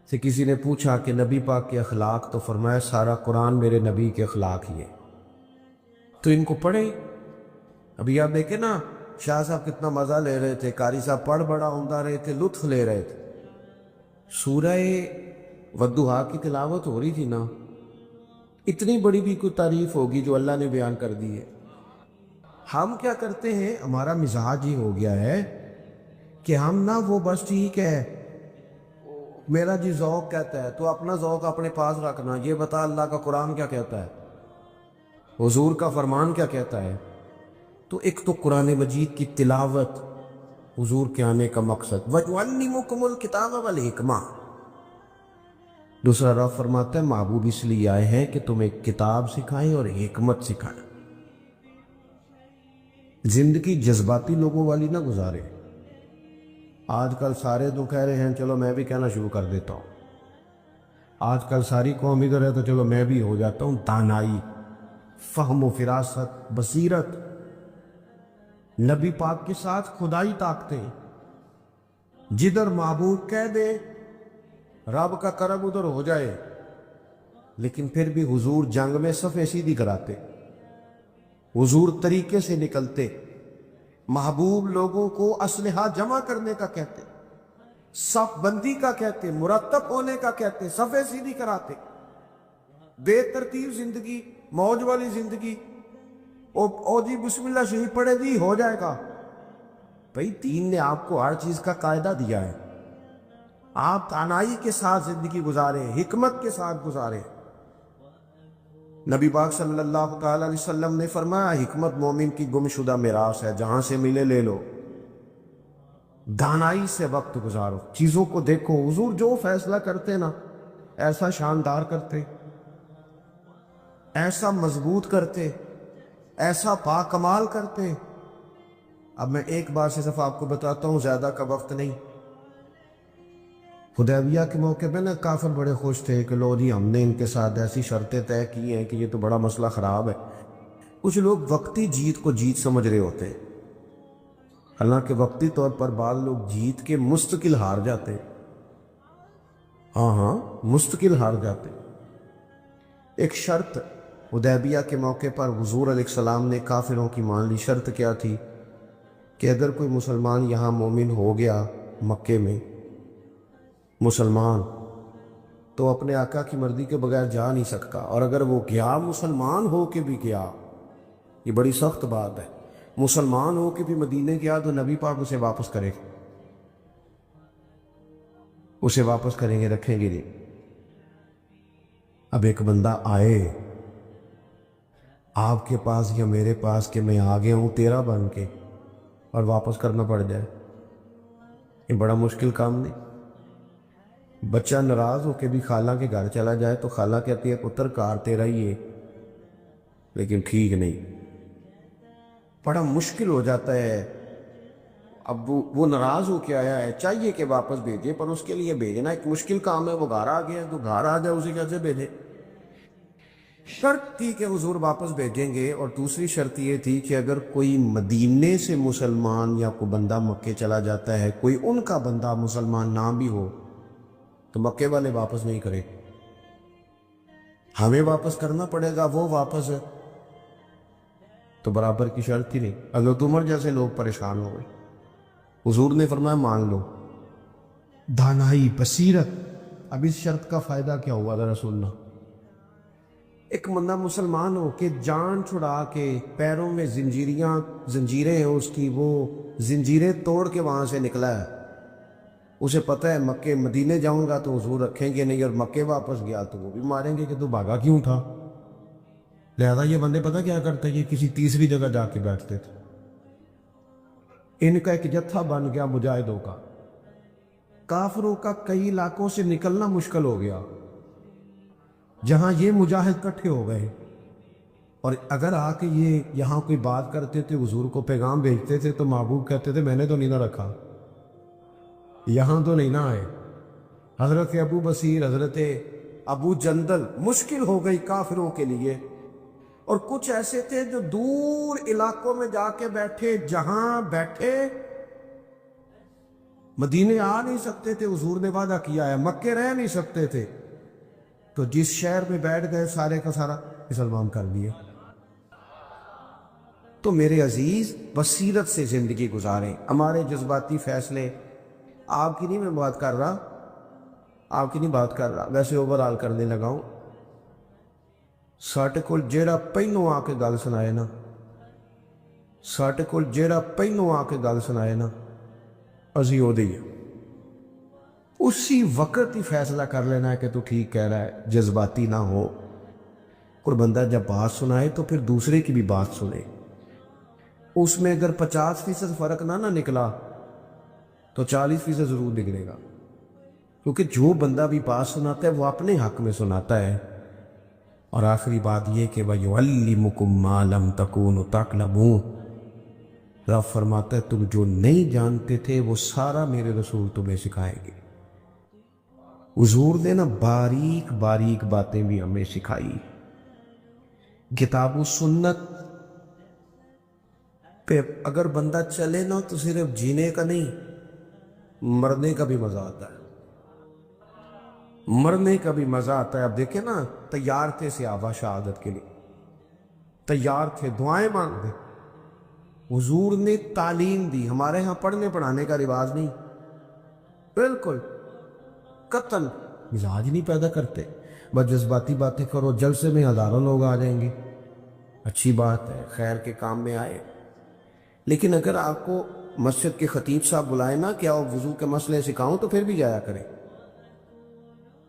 سے کسی نے پوچھا کہ نبی پاک کے اخلاق، تو فرمایا سارا قرآن میرے نبی کے اخلاق ہی ہے، تو ان کو پڑھیں۔ ابھی آپ دیکھیں نا، شاہ صاحب کتنا مزہ لے رہے تھے، قاری صاحب پڑھ بڑا عمدہ رہے تھے، لطف لے رہے تھے۔ سورہ والضحیٰ کی تلاوت ہو رہی تھی نا، اتنی بڑی بھی کوئی تعریف ہوگی جو اللہ نے بیان کر دی ہے۔ ہم کیا کرتے ہیں، ہمارا مزاج ہی ہو گیا ہے کہ ہم نا وہ بس ٹھیک ہے، میرا جی ذوق کہتا ہے، تو اپنا ذوق اپنے پاس رکھنا، یہ بتا اللہ کا قرآن کیا کہتا ہے، حضور کا فرمان کیا کہتا ہے۔ تو ایک تو قرآن مجید کی تلاوت، حضور کے آنے کا مقصد وَيُعَلِّمُكُمُ الْكِتَابَ وَالْحِکْمَةَ، دوسرا رب فرماتا ہے محبوب اس لیے آئے ہیں کہ تمہیں کتاب سکھائیں اور حکمت سکھائیں، زندگی جذباتی لوگوں والی نہ گزارے۔ آج کل سارے تو کہہ رہے ہیں، چلو میں بھی کہنا شروع کر دیتا ہوں، آج کل ساری قوم ادھر ہے تو چلو میں بھی ہو جاتا ہوں، دانائی، فہم و فراست، بصیرت، نبی پاک کے ساتھ خدائی طاقتیں، جدھر محبوب کہہ دے رب کا کرم ادھر ہو جائے۔ لیکن پھر بھی حضور جنگ میں صفیں سیدھی کراتے، حضور طریقے سے نکلتے، محبوب لوگوں کو اسلحہ جمع کرنے کا کہتے، صف بندی کا کہتے، مرتب ہونے کا کہتے، صفیں سیدھی کراتے۔ بے ترتیب زندگی، موج والی زندگی، او جی بسم اللہ شریف پڑھے جی ہو جائے گا۔ بھئی دین نے آپ کو ہر چیز کا قاعدہ دیا ہے، آپ دانائی کے ساتھ زندگی گزاریں، حکمت کے ساتھ گزاریں۔ نبی پاک صلی اللہ تعالی علیہ وسلم نے فرمایا حکمت مومن کی گم شدہ میراث ہے، جہاں سے ملے لے لو۔ دانائی سے وقت گزارو، چیزوں کو دیکھو، حضور جو فیصلہ کرتے نا ایسا شاندار کرتے، ایسا مضبوط کرتے، ایسا باکمال کرتے۔ اب میں ایک بار سے صرف آپ کو بتاتا ہوں، زیادہ کا وقت نہیں۔ حدیبیہ کے موقع پہ نا کافر بڑے خوش تھے کہ لو جی ہم نے ان کے ساتھ ایسی شرطیں طے کی ہیں کہ یہ تو بڑا مسئلہ خراب ہے۔ کچھ لوگ وقتی جیت کو جیت سمجھ رہے ہوتے ہیں، حالانکہ وقتی طور پر بعض لوگ جیت کے مستقل ہار جاتے، ہاں مستقل ہار جاتے۔ ایک شرط حدیبیہ کے موقع پر حضور علیہ السلام نے کافروں کی مان لی۔ شرط کیا تھی کہ اگر کوئی مسلمان یہاں مومن ہو گیا مکے میں مسلمان، تو اپنے آقا کی مرضی کے بغیر جا نہیں سکتا، اور اگر وہ گیا مسلمان ہو کے بھی گیا، یہ بڑی سخت بات ہے، مسلمان ہو کے بھی مدینے گیا تو نبی پاک اسے واپس کرے گا، اسے واپس کریں گے، رکھیں گے نہیں۔ اب ایک بندہ آئے آپ کے پاس یا میرے پاس کہ میں آ گیا ہوں تیرا بن کے، اور واپس کرنا پڑ جائے، یہ بڑا مشکل کام نہیں۔ بچہ ناراض ہو کے بھی خالہ کے گھر چلا جائے تو خالہ کہتی ہے پتر کار تیرا ہی ہے، لیکن ٹھیک نہیں، بڑا مشکل ہو جاتا ہے۔ اب وہ ناراض ہو کے آیا ہے، چاہیے کہ واپس بھیجے، پر اس کے لیے بھیجنا ایک مشکل کام ہے۔ وہ گھر آ گیا تو گھر آ جائے، اسے کیسے بھیجے؟ شرط تھی کہ حضور واپس بھیجیں گے، اور دوسری شرط یہ تھی کہ اگر کوئی مدینے سے مسلمان یا کوئی بندہ مکے چلا جاتا ہے، کوئی ان کا بندہ مسلمان نہ بھی ہو، تو مکے والے واپس نہیں کرے، ہمیں واپس کرنا پڑے گا، وہ واپس ہے تو برابر کی شرط ہی نہیں۔ حضرت عمر جیسے لوگ پریشان ہو گئے، حضور نے فرمایا مان لو، دانائی، بصیرت۔ اب اس شرط کا فائدہ کیا ہوا ذرا سننا۔ ایک بندہ مسلمان ہو کے جان چھڑا کے پیروں میں زنجیریں ہیں اس کی، وہ زنجیریں توڑ کے وہاں سے نکلا ہے، اسے پتہ ہے مکے مدینے جاؤں گا تو حضور رکھیں گے نہیں، اور مکے واپس گیا تو وہ بھی ماریں گے کہ تو بھاگا کیوں تھا۔ لہذا یہ بندے پتہ کیا کرتے، یہ کسی تیسری جگہ جا کے بیٹھتے تھے۔ ان کا ایک جتھا بن گیا مجاہدوں کا، کافروں کا کئی علاقوں سے نکلنا مشکل ہو گیا، جہاں یہ مجاہد کٹھے ہو گئے، اور اگر آ کے یہ یہاں کوئی بات کرتے تھے، حضور کو پیغام بھیجتے تھے، تو محبوب کہتے تھے میں نے تو نہیں نہ رکھا، یہاں تو نہیں نہ آئے۔ حضرت ابو بصیر، حضرت ابو جندل، مشکل ہو گئی کافروں کے لیے۔ اور کچھ ایسے تھے جو دور علاقوں میں جا کے بیٹھے، جہاں بیٹھے مدینے آ نہیں سکتے تھے، حضور نے وعدہ کیا ہے، مکے رہ نہیں سکتے تھے، تو جس شہر میں بیٹھ گئے سارے کا سارا مسلمان کر دیے۔ تو میرے عزیز بصیرت سے زندگی گزاریں. ہمارے جذباتی فیصلے، آپ کی نہیں میں بات کر رہا، آپ کی نہیں بات کر رہا، ویسے اوور آل کرنے لگا ہوں. ساڈے کول جیڑا پہلوں آ کے گل سنائے نا، ساڈے کول جیڑا پہلوں آ کے گل سنائے نا، اسی او دی اسی وقت ہی فیصلہ کر لینا ہے کہ تو ٹھیک کہہ رہا ہے، جذباتی نہ ہو. اور بندہ جب بات سنائے تو پھر دوسرے کی بھی بات سنے. اس میں اگر 50% فرق نہ نکلا تو 40% ضرور نکلے گا، کیونکہ جو بندہ بھی بات سناتا ہے وہ اپنے حق میں سناتا ہے. اور آخری بات یہ کہ وَيُعَلِّمُكُم مَّا لَمْ تَكُونُوا تَعْلَمُونَ، رب فرماتا ہے تم جو نہیں جانتے تھے وہ سارا میرے رسول تمہیں سکھائیں گے. حضور نے نا باریک باریک باتیں بھی ہمیں سکھائی. کتاب و سنت پہ اگر بندہ چلے نا تو صرف جینے کا نہیں، مرنے کا بھی مزہ آتا ہے. مرنے کا بھی مزہ آتا ہے. اب دیکھیں نا، تیار تھے صحابہ شہادت کے لیے، تیار تھے، دعائیں مانگتے. حضور نے تعلیم دی. ہمارے ہاں پڑھنے پڑھانے کا رواج نہیں، بالکل قتل مزاج نہیں پیدا کرتے. بس جذباتی باتیں کرو، جلسے میں ہزاروں لوگ آ جائیں گے، اچھی بات ہے، خیر کے کام میں آئے. لیکن اگر آپ کو مسجد کے خطیب صاحب بلائے نا کہ آؤ وضو کے مسئلے سکھاؤں تو پھر بھی جایا کریں.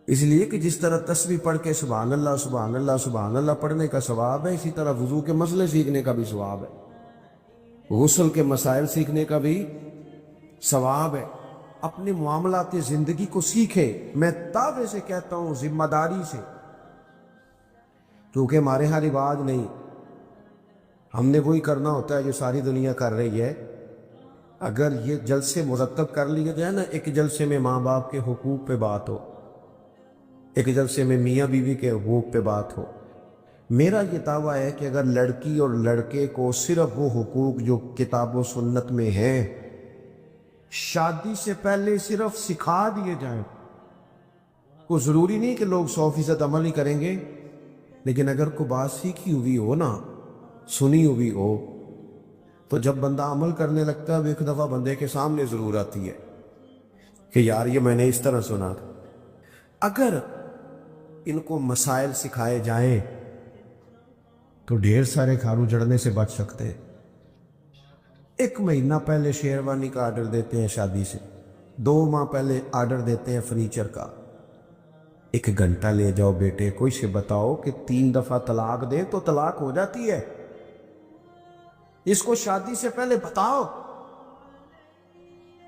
اس لیے کہ جس طرح تسبیح پڑھ کے سبحان اللہ سبحان اللہ سبحان اللہ پڑھنے کا ثواب ہے، اسی طرح وضو کے مسئلے سیکھنے کا بھی ثواب ہے، غسل کے مسائل سیکھنے کا بھی ثواب ہے. اپنے معاملات زندگی کو سیکھے. میں دعوے سے کہتا ہوں، ذمہ داری سے، کیونکہ ہمارے ہاں رواج نہیں. ہم نے وہی کرنا ہوتا ہے جو ساری دنیا کر رہی ہے. اگر یہ جلسے مرتب کر لیے جائے نا، ایک جلسے میں ماں باپ کے حقوق پہ بات ہو، ایک جلسے میں میاں بیوی کے حقوق پہ بات ہو. میرا یہ دعویٰ ہے کہ اگر لڑکی اور لڑکے کو صرف وہ حقوق جو کتاب و سنت میں ہیں شادی سے پہلے صرف سکھا دیے جائیں، کوئی ضروری نہیں کہ لوگ 100% عمل ہی کریں گے، لیکن اگر کوئی بات سیکھی ہوئی ہو نا، سنی ہوئی ہو، تو جب بندہ عمل کرنے لگتا ہے وہ ایک دفعہ بندے کے سامنے ضرور آتی ہے کہ یار یہ میں نے اس طرح سنا تھا. اگر ان کو مسائل سکھائے جائیں تو ڈھیر سارے کھارو جڑنے سے بچ سکتے ہیں. 1 مہینہ پہلے شیروانی کا آرڈر دیتے ہیں شادی سے، 2 ماہ پہلے آرڈر دیتے ہیں فرنیچر کا. 1 گھنٹہ لے جاؤ بیٹے کوئی سے بتاؤ کہ 3 دفعہ طلاق دے تو طلاق ہو جاتی ہے. اس کو شادی سے پہلے بتاؤ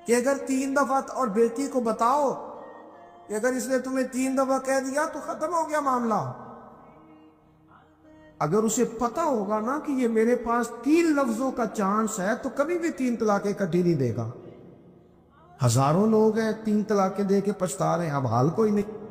کہ اگر 3 دفعہ، اور بیٹی کو بتاؤ کہ اگر اس نے تمہیں 3 دفعہ کہہ دیا تو ختم ہو گیا معاملہ. اگر اسے پتا ہوگا نا کہ یہ میرے پاس 3 لفظوں کا چانس ہے تو کبھی بھی 3 طلاقیں اکٹھی نہیں دے گا. ہزاروں لوگ ہیں 3 طلاقیں دے کے پچھتا رہے ہیں، اب حال کوئی نہیں.